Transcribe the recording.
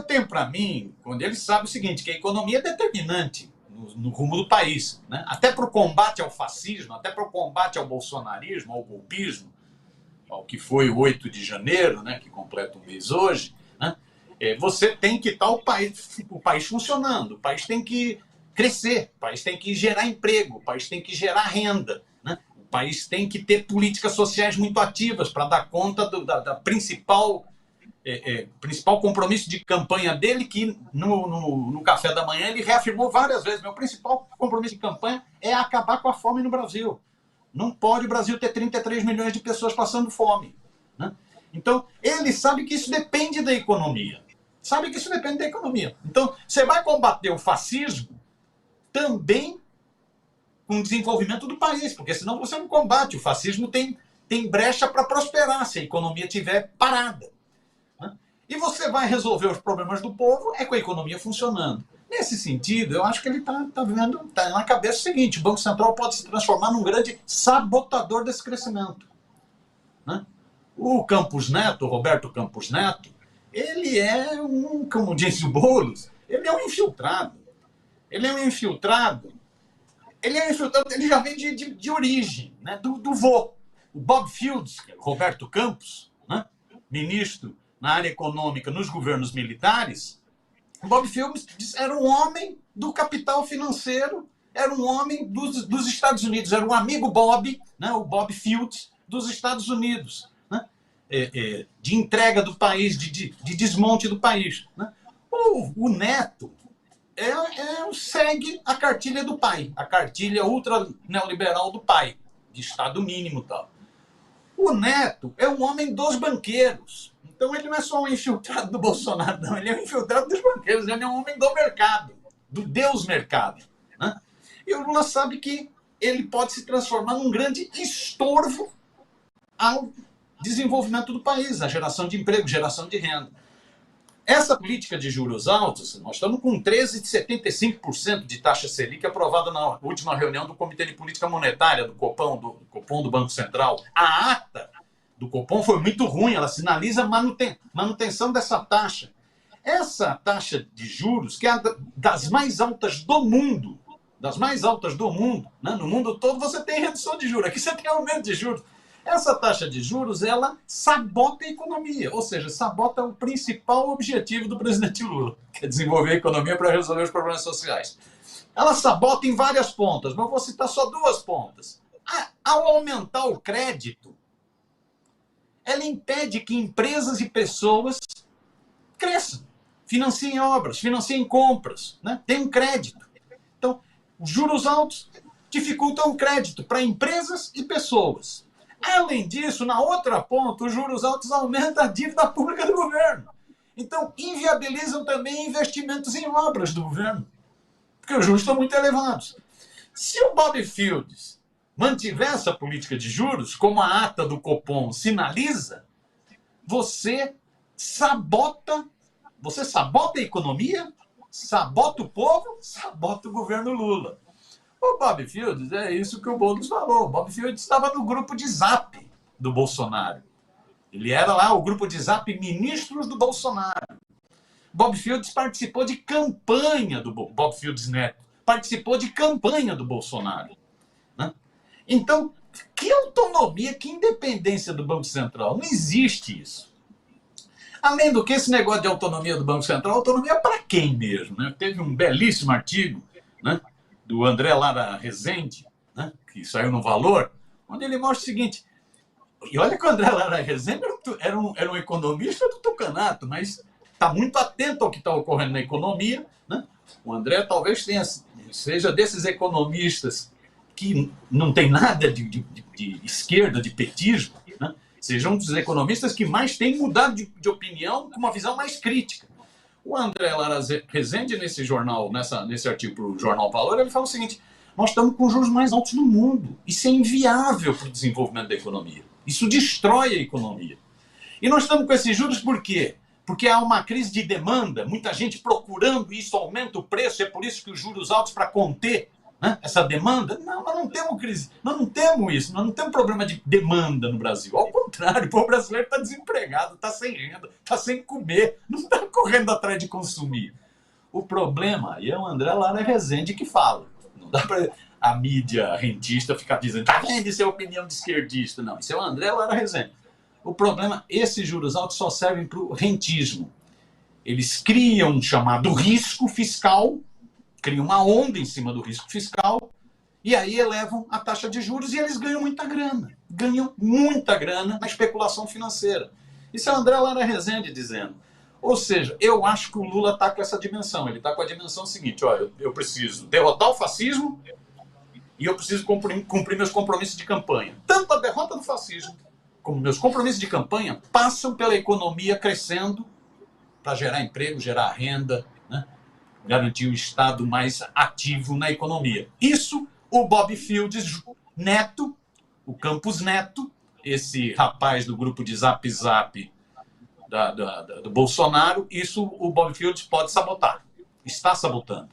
eu tenho para mim, quando ele sabe o seguinte, que a economia é determinante no rumo do país, né? Até para o combate ao fascismo, até para o combate ao bolsonarismo, ao golpismo, ao que foi o 8 de janeiro, né, que completa um mês hoje, né? Você tem que estar o país funcionando, o país tem que crescer, o país tem que gerar emprego, o país tem que gerar renda, né? O país tem que ter políticas sociais muito ativas para dar conta da principal compromisso de campanha dele, que no café da manhã ele reafirmou várias vezes: meu principal compromisso de campanha é acabar com a fome no Brasil. Não pode o Brasil ter 33 milhões de pessoas passando fome, né? Então, ele sabe que isso depende da economia. Sabe que isso depende da economia. Então, você vai combater o fascismo também com o desenvolvimento do país, porque senão você não combate. O fascismo tem brecha para prosperar se a economia estiver parada, né? E você vai resolver os problemas do povo com a economia funcionando. Nesse sentido, eu acho que ele está na cabeça o seguinte: o Banco Central pode se transformar num grande sabotador desse crescimento, né? O Campos Neto, o Roberto Campos Neto, ele é como disse o Boulos, ele é um infiltrado. Ele é um infiltrado. Ele já vem de origem, né? do vô. O Bob Fields, Roberto Campos, né? Ministro na área econômica nos governos militares. O Bob Fields era um homem do capital financeiro, era um homem dos Estados Unidos, era um amigo Bob, né? O Bob Fields dos Estados Unidos, né? De entrega do país, de desmonte do país, né? O Neto segue a cartilha do pai, a cartilha ultra neoliberal do pai, de Estado mínimo e tal. O Neto é um homem dos banqueiros. Então ele não é só um infiltrado do Bolsonaro, não. Ele é um infiltrado dos banqueiros. Ele é um homem do mercado, do Deus mercado, né? E o Lula sabe que ele pode se transformar num grande estorvo ao desenvolvimento do país, à geração de emprego, geração de renda. Essa política de juros altos, nós estamos com 13,75% de taxa Selic aprovada na última reunião do Comitê de Política Monetária, do Copom, do Banco Central. A ata do Copom foi muito ruim, ela sinaliza manutenção dessa taxa. Essa taxa de juros, que é das mais altas do mundo, né? No mundo todo você tem redução de juros, aqui você tem aumento de juros. Essa taxa de juros, ela sabota a economia, ou seja, sabota o principal objetivo do presidente Lula, que é desenvolver a economia para resolver os problemas sociais. Ela sabota em várias pontas, mas vou citar só duas pontas. Ao aumentar o crédito, ela impede que empresas e pessoas cresçam, financiem obras, financiem compras, né? Tenham crédito. Então, os juros altos dificultam o crédito para empresas e pessoas. Além disso, na outra ponta, os juros altos aumentam a dívida pública do governo. Então, inviabilizam também investimentos em obras do governo, porque os juros estão muito elevados. Se o Bob Fields mantiver essa política de juros, como a ata do Copom sinaliza, você sabota a economia, sabota o povo, sabota o governo Lula. O Bob Fields, é isso que o Boulos falou. O Bob Fields estava no grupo de zap do Bolsonaro. Ele era lá o grupo de zap ministros do Bolsonaro. Bob Fields participou de campanha do Bob Fields Neto. Participou de campanha do Bolsonaro, né? Então, que autonomia, que independência do Banco Central? Não existe isso. Além do que, esse negócio de autonomia do Banco Central, autonomia para quem mesmo, né? Teve um belíssimo artigo, né, do André Lara Rezende, né, que saiu no Valor, onde ele mostra o seguinte, e olha que o André Lara Rezende era um economista do tucanato, mas está muito atento ao que está ocorrendo na economia, né? O André talvez seja desses economistas que não tem nada de esquerda, de petismo, né? Seja um dos economistas que mais tem mudado de opinião com uma visão mais crítica. O André Lara Rezende, nesse artigo para o Jornal Valor, ele fala o seguinte: nós estamos com os juros mais altos do mundo. Isso é inviável para o desenvolvimento da economia. Isso destrói a economia. E nós estamos com esses juros por quê? Porque há uma crise de demanda, muita gente procurando, isso aumenta o preço, é por isso que os juros altos, para conter né? Essa demanda? Não, nós não temos crise, nós não temos isso, nós não temos problema de demanda no Brasil. Ao contrário, o brasileiro está desempregado, está sem renda, está sem comer, não está correndo atrás de consumir. O problema, e é o André Lara Rezende que fala, não dá para a mídia rentista ficar dizendo, tá vendo, isso é opinião de esquerdista. Não, isso é o André Lara Rezende. O problema, esses juros altos só servem para o rentismo. Eles criam um chamado risco fiscal, criam uma onda em cima do risco fiscal, e aí elevam a taxa de juros e eles ganham muita grana na especulação financeira. Isso é o André Lara Rezende dizendo. Ou seja, eu acho que o Lula está com essa dimensão. Ele está com a dimensão seguinte, ó, eu preciso derrotar o fascismo e eu preciso cumprir meus compromissos de campanha. Tanto a derrota do fascismo como meus compromissos de campanha passam pela economia crescendo para gerar emprego, gerar renda, né? Garantir o Estado mais ativo na economia. Isso o Bob Fields Neto, o Campos Neto, esse rapaz do grupo de Zap Zap do Bolsonaro, isso o Bob Fields pode sabotar. Está sabotando.